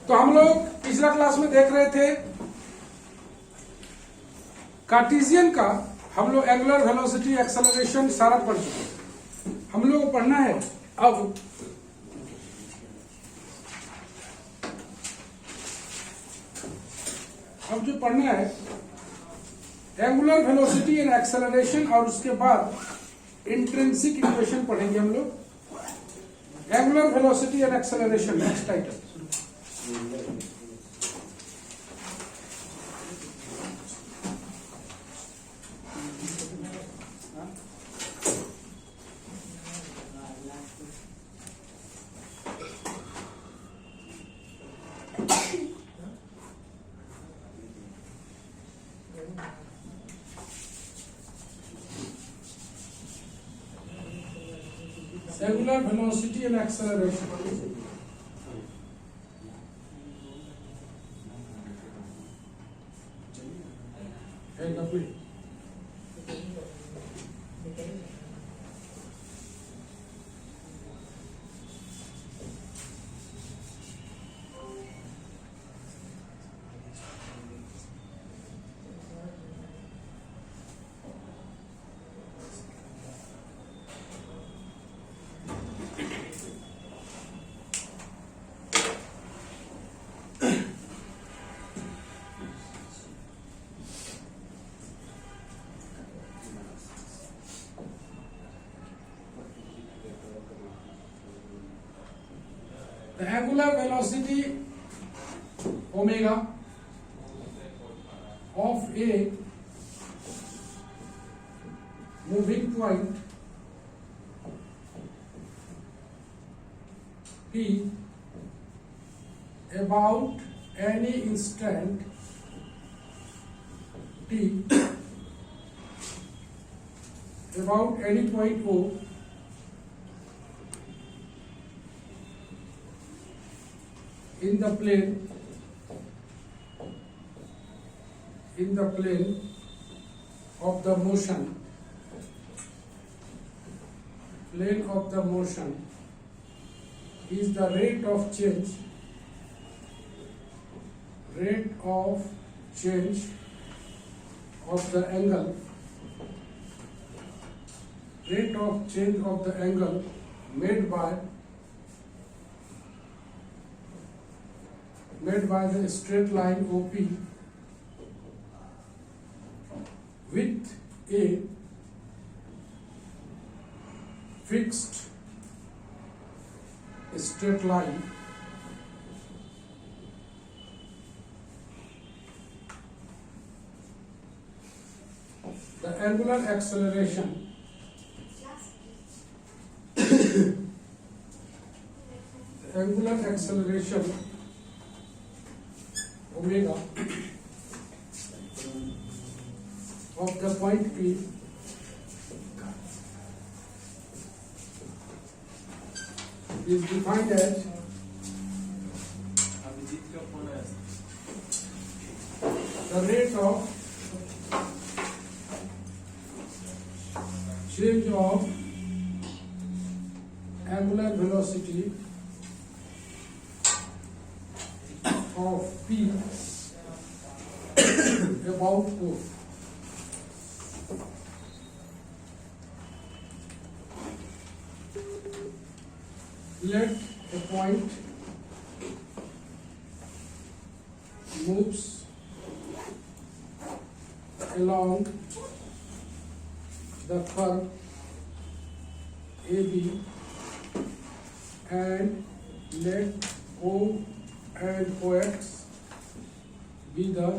तो हम लोग पिछला क्लास में देख रहे थे कार्टेशियन का, हम लोग एंगुलर वेलोसिटी एक्सेलरेशन सारा पढ़ चुके। हम लोग को पढ़ना है अब जो पढ़ना है एंगुलर वेलोसिटी एंड एक्सेलरेशन, और उसके बाद इंट्रिंसिक इक्वेशन पढ़ेंगे हम लोग। Angular velocity and acceleration next title. Angular velocity and acceleration. And complete. The angular velocity omega of a moving point P about any instant t about any point O in the plane of the motion is the rate of change of the angle made by the straight line OP with a fixed straight line the angular acceleration omega of the point P is defined as the rate of change of angular velocity of P about O. Let a point moves along the curve AB and let O and OX be the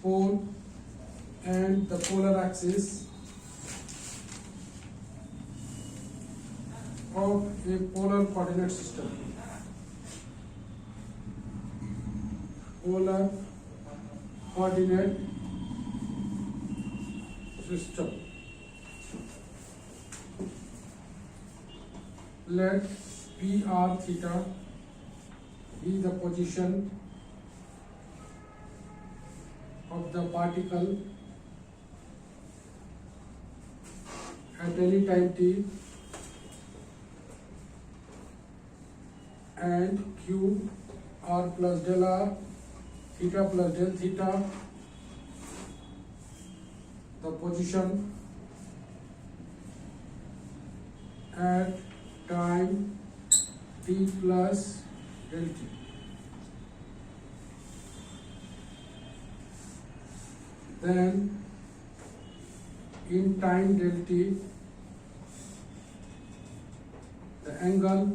pole and the polar axis of a polar coordinate system. Polar coordinate system. Let PR theta be the position of the particle at any time t and q r plus del r theta plus del theta, the position at time t plus del t. Then in time del t, the angle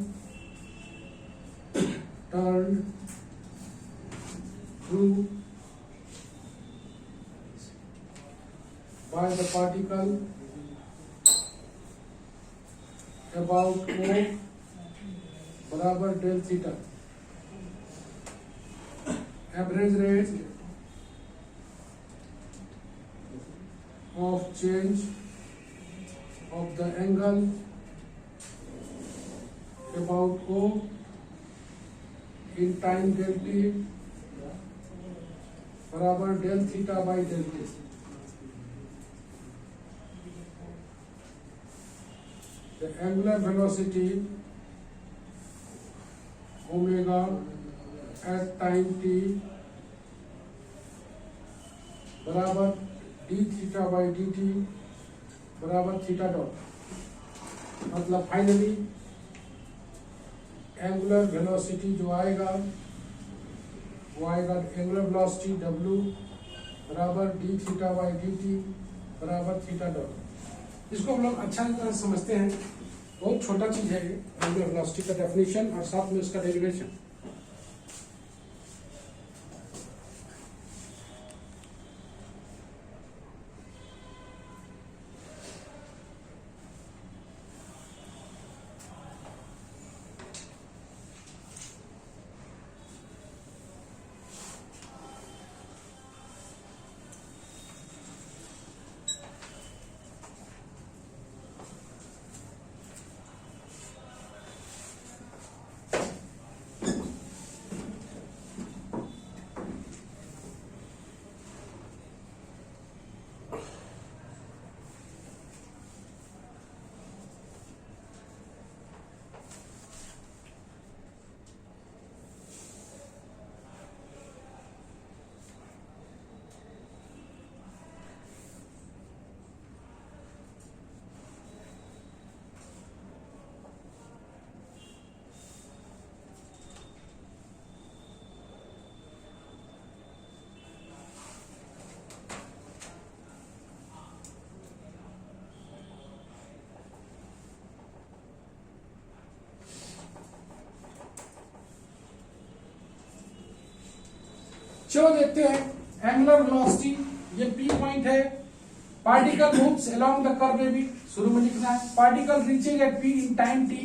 turned through by the particle about O बराबर del theta. Average rate of change of the angle about O in time del t बराबर del theta by del t. The angular velocity omega at time t बराबर d theta by d t बराबर theta dot. मतलब finally angular velocity जो आएगा वो आएगा angular velocity w बराबर d theta by d t बराबर थीटा डॉट. इसको हम लोग अच्छा तरह समझते हैं. बहुत छोटा चीज है ये एंगुलर वेलोसिटी का डेफिनेशन और साथ में उसका डेरिवेशन. चलो देखते हैं एंगुलर वेलोसिटी. ये पी पॉइंट है. Particle moves along the curve में भी शुरू में लिखना है. Particle reaches at p in time t.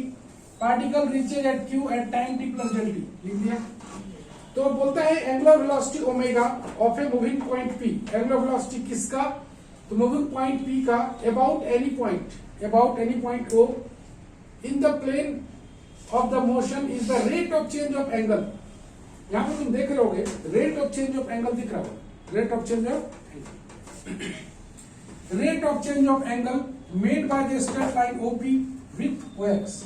Particle reaches at q at time t plus del t. लिख दिया. तो बोलता है angular velocity omega of a moving point p. Angular velocity किसका? तो मूविंग पॉइंट पी का about any point O in the plane of the motion is the rate of change of angle. यहां पर तुम देख रहे होगे rate of change of angle दिख रहा होगा. Rate of change of angle made by the straight line OP with OX.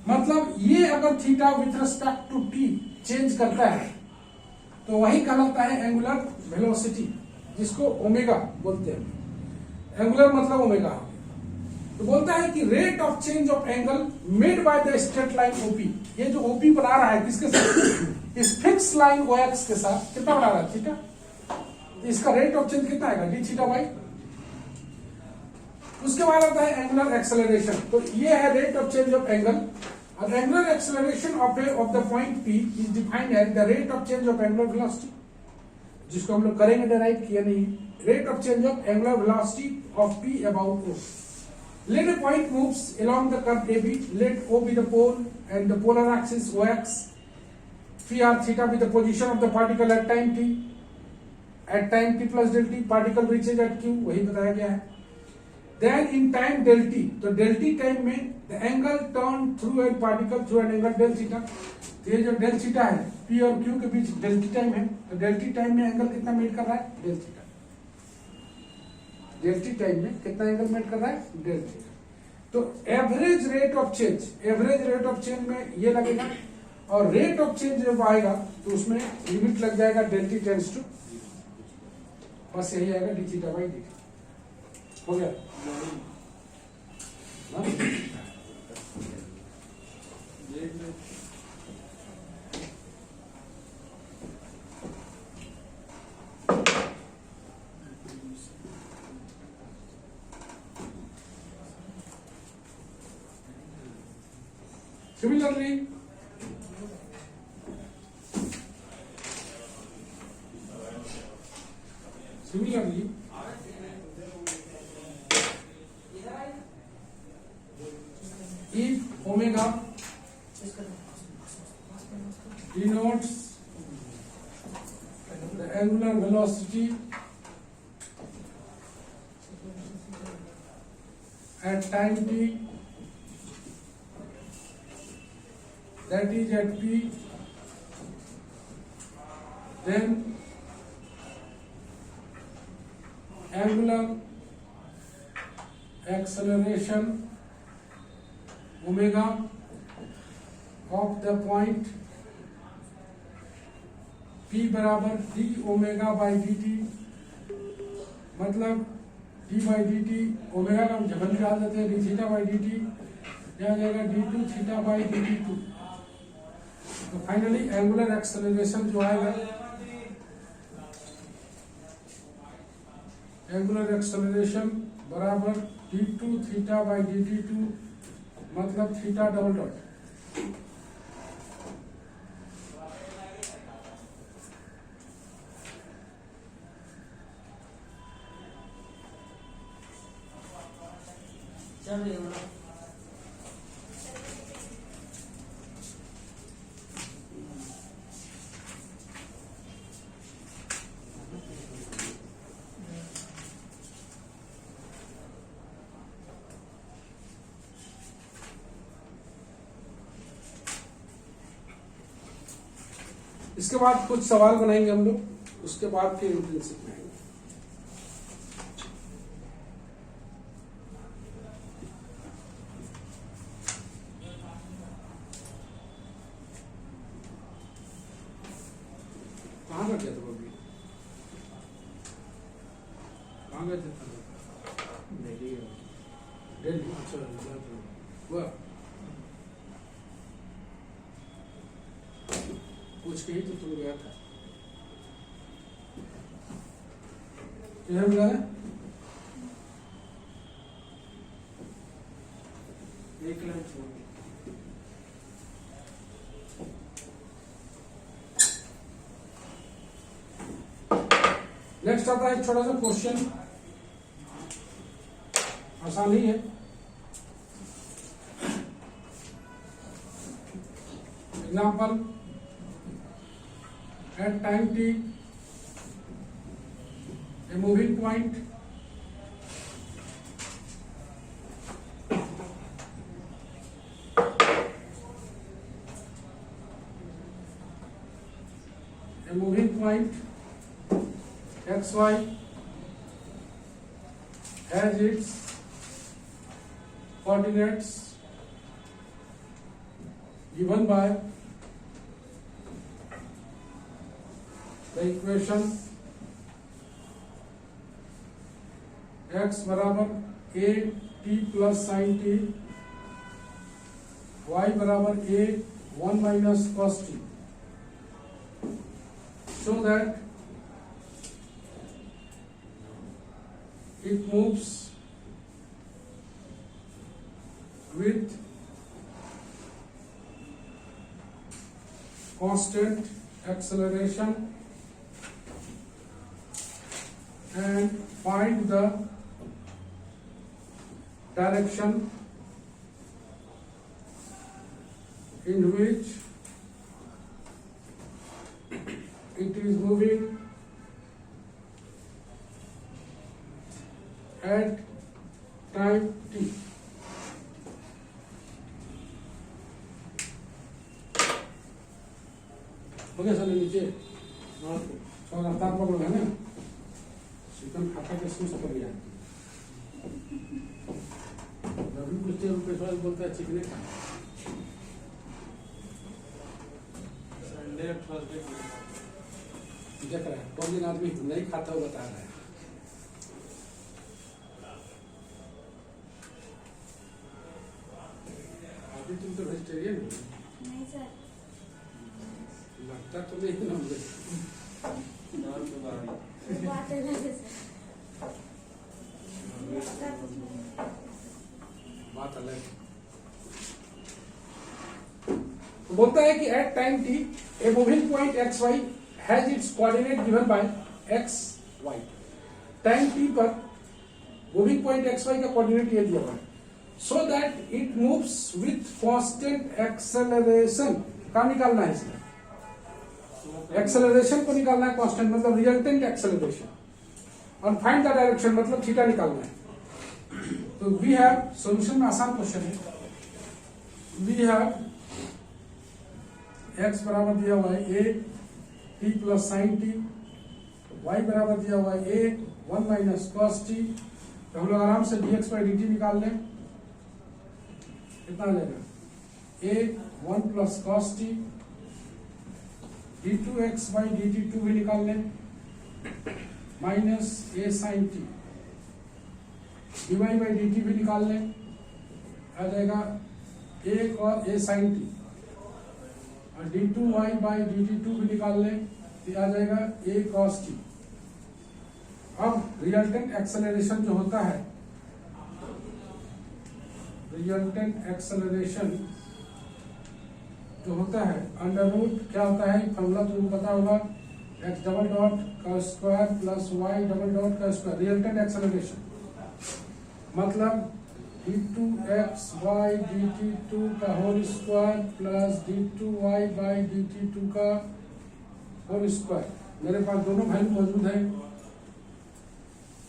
मतलब ये अगर theta with respect to t change करता है तो वही कहलाता है एंगुलर वेलोसिटी, जिसको ओमेगा बोलते हैं. एंगुलर मतलब ओमेगा. तो बोलता है कि rate of change of angle made by the straight line OP. ये जो ओपी बना रहा है किसके साथ? इस फिक्स लाइन ओ एक्स के साथ कितना बना रहा है? थीटा. इसका रेट ऑफ चेंज कितना आएगा? D theta by. उसके बाद आता है एंगुलर एक्सेलरेशन. तो ये है rate of change of angle. और angular acceleration of the point p is defined as the rate of change of angular velocity, जिसको हम लोग करेंगे डेराइव किया नहीं. Rate of change of angular velocity of p about o. Let a point moves along the curve AB. Let O be the pole and the polar axis OX. Phi r theta be the position of the particle at time t. At time t plus del t, particle reaches at q. वही बताया गया है. Then in time del t, तो del t time में the angle turned through a particle through an angle del theta. तो ये जो del theta है p और q के बीच del t टाइम है. तो del t टाइम में एंगल कितना मेड कर रहा है? del theta. del t time में कितना एंगल मेड कर रहा है? del theta. तो एवरेज रेट ऑफ चेंज में ये लगेगा. और रेट ऑफ चेंज जब आएगा तो उसमें लिमिट लग जाएगा del t टेंड्स टू, बस यही आएगा d theta by d T. हो गया ना? Similarly, if omega denotes the angular velocity at time t, that is at p, then angular acceleration omega of the point p बराबर d omega by d t, मतलब d by d t omega का जबल निकाल देते हैं d theta by d t, यह जाएगा d2 theta by d t two. तो फाइनली एंगुलर एक्सेलरेशन जो आएगा, एंगुलर एक्सेलरेशन बराबर d2 theta by d t two, मतलब थीटा डबल डॉट। इसके बाद कुछ सवाल बनाएंगे हम लोग, उसके बाद फिर इंटेंसिव में आएंगे। कहाँ रख गया था अभी? कहाँ गए थे? दिल्ली। अच्छा हुआ पूछ के ही तो तुम गया था। किधर मिला है? एक लाइन छोड़। नेक्स्ट आता है छोटा सा क्वेश्चन, आसान ही है। Example, at time t, a moving point xy has its coordinates given by the equation x बराबर a t plus sign t, y बराबर a 1 minus cos t, so that it moves with constant acceleration and find the direction in which it is moving at time t. हो गया sir नीचे और रफ्तार पकड़ है ना, चिकन खाता के सुस्त कर गया। रवि कुछ रुपये बोलता है चिकने का थर्सडे देख रहा है कौन दिन आदमी नहीं खाता हुआ बता रहा है। अभी तुम तो वेजिटेरियन हो। नहीं सर। लगता तो नहीं ना मुझे। नाम तो बारी वो बात अलग है सर। लगता कुछ नहीं। बात अलग है। तो बोलता है कि at time t a moving point x y has its coordinate given by x y. Time t पर मूविंग पॉइंट एक्स वाई का कोऑर्डिनेट ये दिया हुआ है so that it moves with constant acceleration का निकालना है इसमें। एक्सेलरेशन को निकालना है कांस्टेंट मतलब रिजल्टेंट एक्सेलरेशन और फाइंड द डायरेक्शन मतलब थीटा निकालना है। तो वी हैव सॉल्यूशन में आसान क्वेश्चन है। वी हैव x बराबर दिया हुआ है a t plus sign T, y बराबर दिया हुआ है a 1 माइनस कॉस टी। तो हम लोग आराम से dx बाई dt निकाल लें। कितना आ जाएगा a 1 plus cos t, d2x by dt 2 भी निकाल लें minus a sine t, dy by dt भी निकाल लें आ जाएगा a और a साइन टी और d2y बाई dt2 भी निकाल लें तो आ जाएगा a cos t। अब रिजल्टेंट एक्सेलरेशन जो होता है रिजल्टेंट एक्सेलरेशन जो होता है अंडर रूट क्या होता है फॉर्मूला तुमको पता होगा x डबल डॉट का square plus y double dot का स्क्वायर। रिजल्टेंट एक्सेलरेशन मतलब d2xy dt2 का whole square plus d2y by dt2 का होल स्क्वायर। मेरे पास दोनों वैल्यू मौजूद है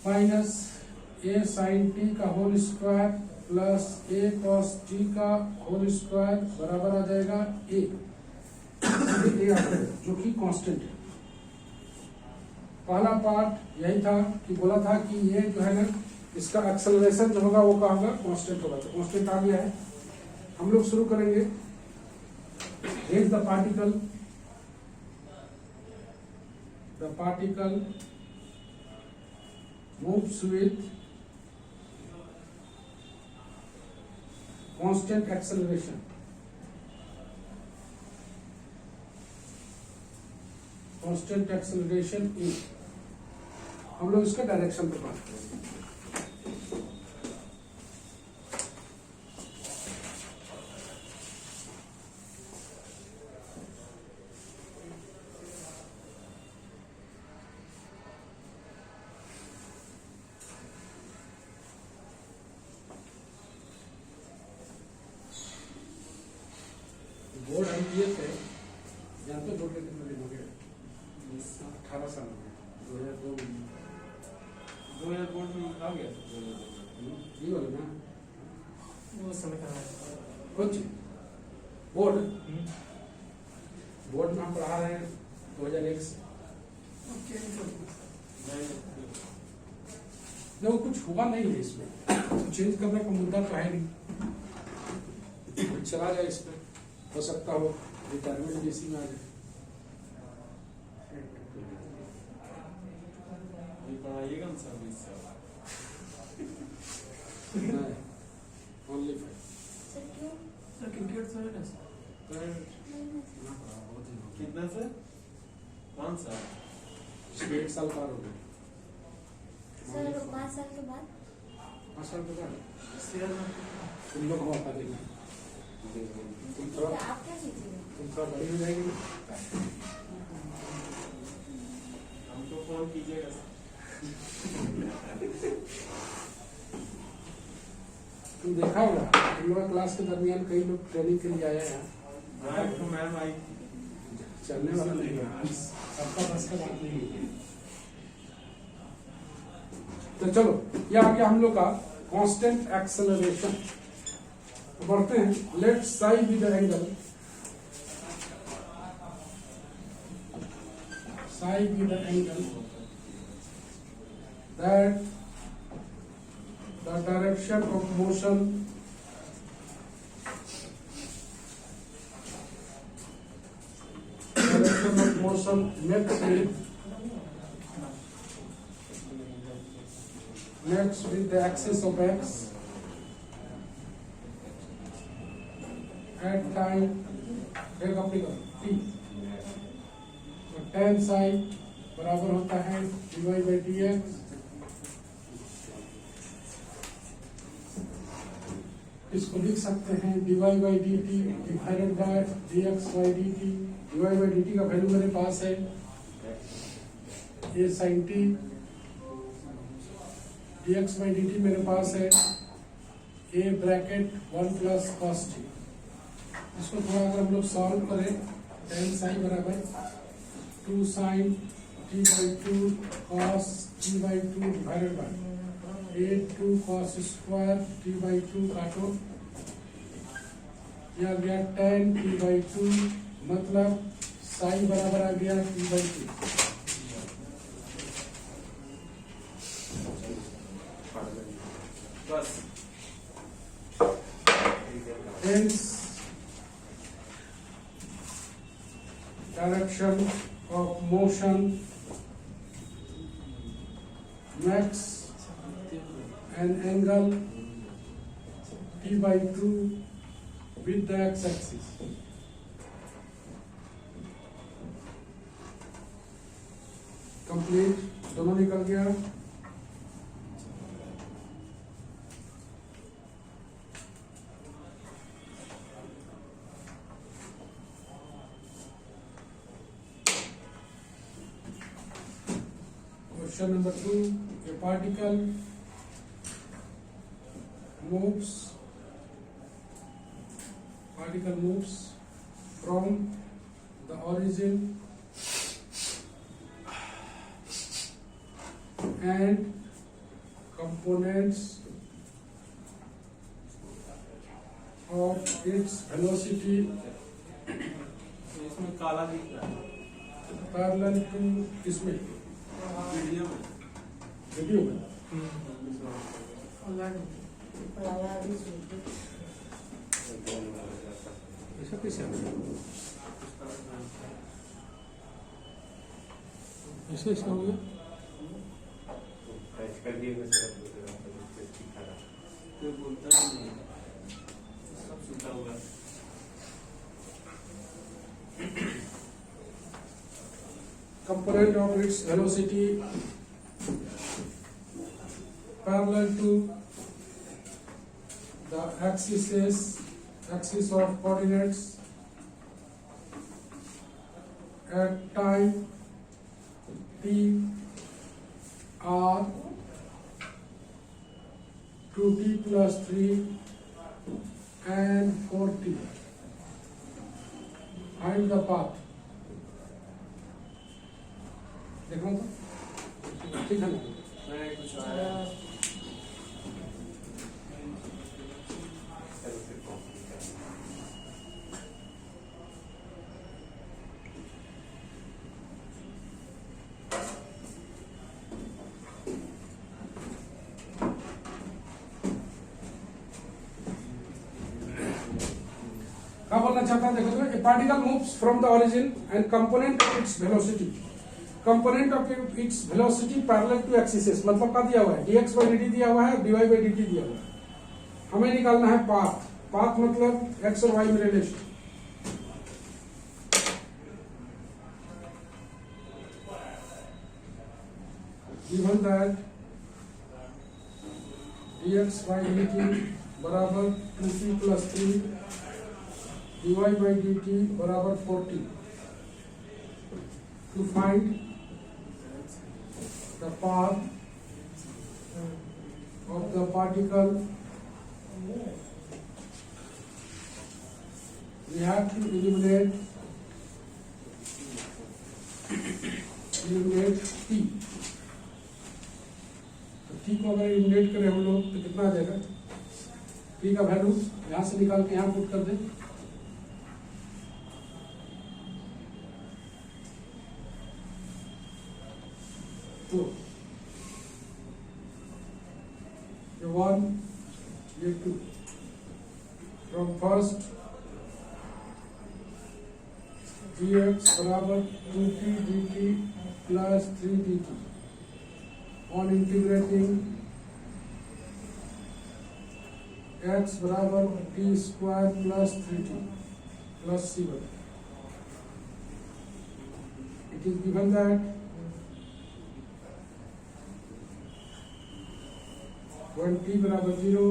माइनस a साइन t का whole square plus a cos t का होल स्क्वायर बराबर आ जाएगा a जो कि कांस्टेंट है। पहला पार्ट यही था कि बोला था कि ये जो है ना इसका एक्सेलरेशन जो होगा वो क्या होगा कांस्टेंट होगा। तो कांस्टेंट आ गया है। हम लोग शुरू करेंगे raise the particle moves with constant acceleration. Constant acceleration इन हम लोग इसका डायरेक्शन पर बात करेंगे। बोर्ड हम किए थे जानते बोर्ड कितने दिन हो गए 18 साल हो गए 2002 बोर्ड में आ गया ये वाला ना वो समय का कुछ बोर्ड बोर्ड में हम पढ़ा रहे हैं 2001 से। नहीं कुछ हुआ नहीं है इसमें चेंज करने का मुद्दा तो है नहीं। चला जाए इस पर हो सकता हो रिटायरमेंट जैसी में आ जाए। पढ़ाइएगा ना सर ओनली सर क्यों? सर क्रिकेट सर है कितना सर 5 साल 1 साल पार हो गए। सर 5 साल के बाद 5 साल के बाद शेयर तुम लोग मौका देंगे। तुम थोड़ा आप क्या सीखेंगे? तुम थोड़ा बड़ी हो जाएगी हमको फोन कीजिएगा तुम देखा होगा तुम लोग क्लास के दरमियान कई लोग ट्रेनिंग के लिए आए हैं। तो मैम आई चलने वाला नहीं है सबका बस का बात नहीं है। तो चलो ये आ गया हम लोग का कांस्टेंट एक्सेलरेशन। बढ़ते हैं let psi be the angle psi be the angle that the direction of motion direction motion next with the axis of x at time t, तो tan psi बराबर होता है dy by dx, इसको लिख सकते हैं dy by dt divided by dx by dt। dy by dt का value मेरे पास है a sin t, dx by dt मेरे पास है a bracket 1 plus cos t। इसको थोड़ा अगर हम लोग सॉल्व करें, tan psi बराबर 2 sin t by 2 cos t by 2 divided by 2 cos square t by 2 काटो, यह आ गया tan t by 2, मतलब psi बराबर आ गया t by 2। बस Hence, direction of motion makes an angle t by 2 with the x-axis. Complete, दोनों निकल गया। Question number 2, a particle moves from the origin and components of its velocity इसमें काला दिख रहा है parallel to इसमें वीडियो में। वीडियो में ऐसा कैसे ऐसे ऐसा हो गया? कोई बोलता ही नहीं, सब सुनता होगा। component of its velocity parallel to the axis of coordinates at time t are 2t plus 3 and 4t. Find the path. देखो तो ठीक है ना? मैं कुछ आया क्या बोलना चाहता है? देखो तो a particle moves from the origin and component of its velocity, component of its velocity parallel to axis, मतलब क्या दिया हुआ है? dx by dt दिया हुआ है, dy by dt दिया हुआ है। हमें निकालना है पाथ। पाथ मतलब x और y में relation. given that dx by dt बराबर 2t plus 3, dy by dt बराबर 4t, to find the path of the particle we have to eliminate t। तो t को अगर eliminate करें हम लोग तो कितना आ जाएगा? t का वैल्यू यहाँ से निकाल के यहाँ पुट कर दें, तो ये 1 ये 2 from first dx बराबर 2t dt plus 3 dt on integrating x बराबर t square plus 3t plus c1. It is given that when t बराबर 0,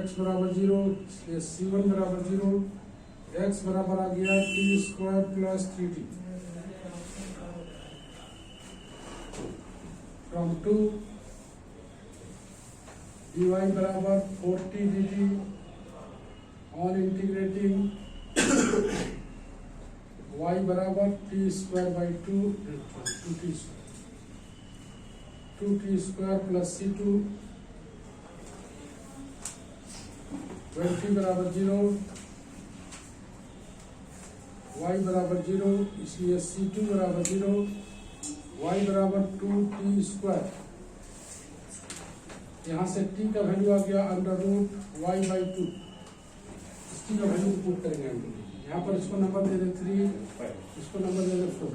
x बराबर 0, c1 बराबर 0, x बराबर आ गया t square plus 3t from 2 dy बराबर 4t dt on integrating y बराबर t square by 2t square plus c2 when t बराबर 0, y बराबर 0, इसलिए c2 बराबर 0, y बराबर 2t स्क्वायर. यहाँ से t का वैल्यू आ गया under root y by 2. t का वैल्यू पुट करेंगे हम लोग. यहाँ पर इसको नंबर दे दे 3, इसको नंबर दे दे 4.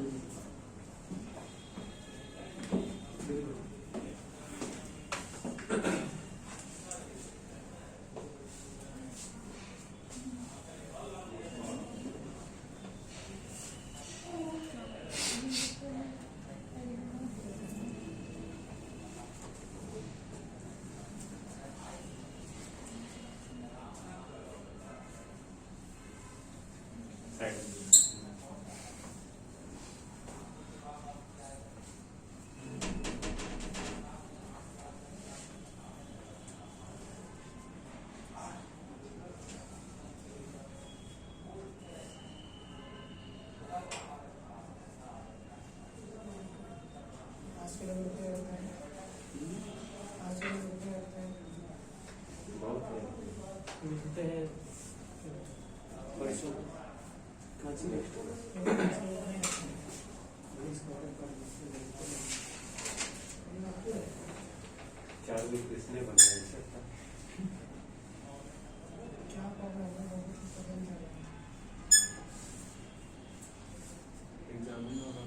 चार भी किसने बनाया सकता एग्जाम में होगा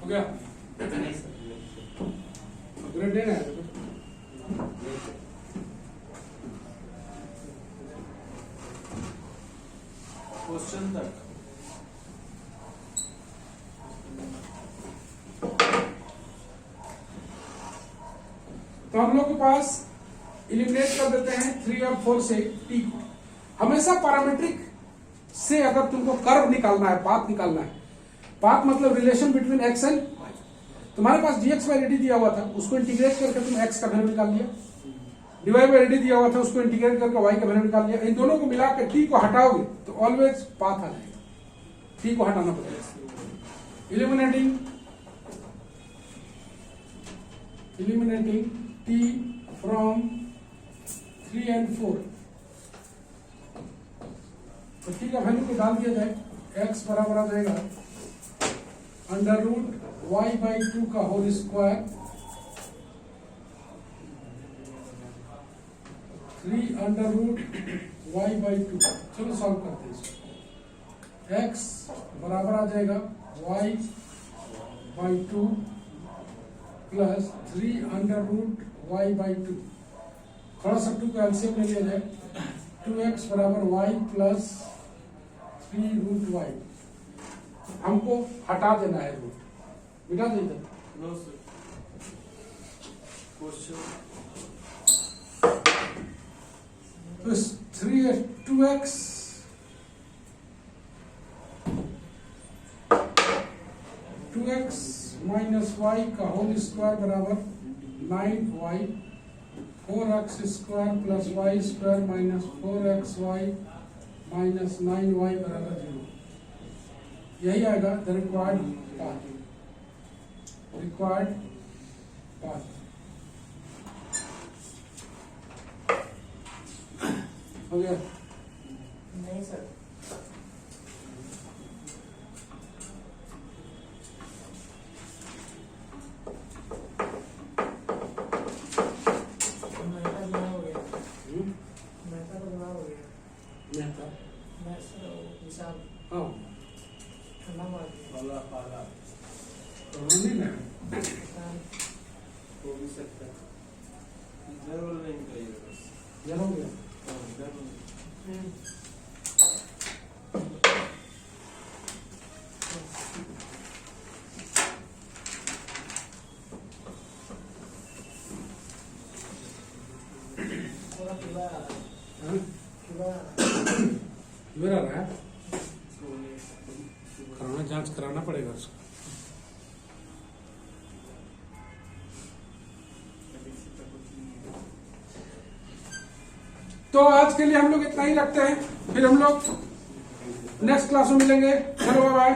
हो गया. ग्रेड देना है. क्वेश्चन तक तो हम लोग के पास इलिमिनेट कर देते हैं 3 और 4 से t को. हमेशा पैरामीट्रिक से अगर तुमको कर्व निकालना है, पाथ निकालना है, पाथ मतलब relation between x and y. तुम्हारे पास dx बाई dt दिया हुआ था, उसको इंटीग्रेट करके तुम x का वैल्यू निकाल लिया. dy बाई dt दिया हुआ था, उसको इंटीग्रेट करके y का वैल्यू निकाल लिया. इन दोनों को मिला के t को हटाओगे तो ऑलवेज पाथ आ जाएगा. t को हटाना पड़ेगा. eliminating t from 3 and 4. तो t का वैल्यू को डाल दिया जाए. x बराबर आ जाएगा अंडर रूट y बाई 2 का whole square 3 under root y by 2. चलो सॉल्व करते हैं इसको. x बराबर आ जाएगा y by 2 plus 3 under root y by 2. थोड़ा सा 2 का एलसीएम ले लिया जाए. 2x बराबर y प्लस 3 रूट y. हमको हटा देना है रूट. मिटा देना. नो सर क्वेश्चन तो 2x माइनस वाई का होल स्क्वायर बराबर 9y, 4x square plus y square minus 4xy minus 9y बराबर 0। यही आएगा द रिक्वायर्ड पाथ। हो गया। नहीं सर, हाँ पाला पाला नहीं ना हो भी सकता है, जरूर नहीं करिएगा बस। ये हो गया। हाँ, जरूर। हाँ? मेरा रहा है, कराना जांच कराना पड़ेगा उसको। तो आज के लिए हम लोग इतना ही रखते हैं, फिर हम लोग नेक्स्ट क्लास में मिलेंगे। चलो बाय बाय।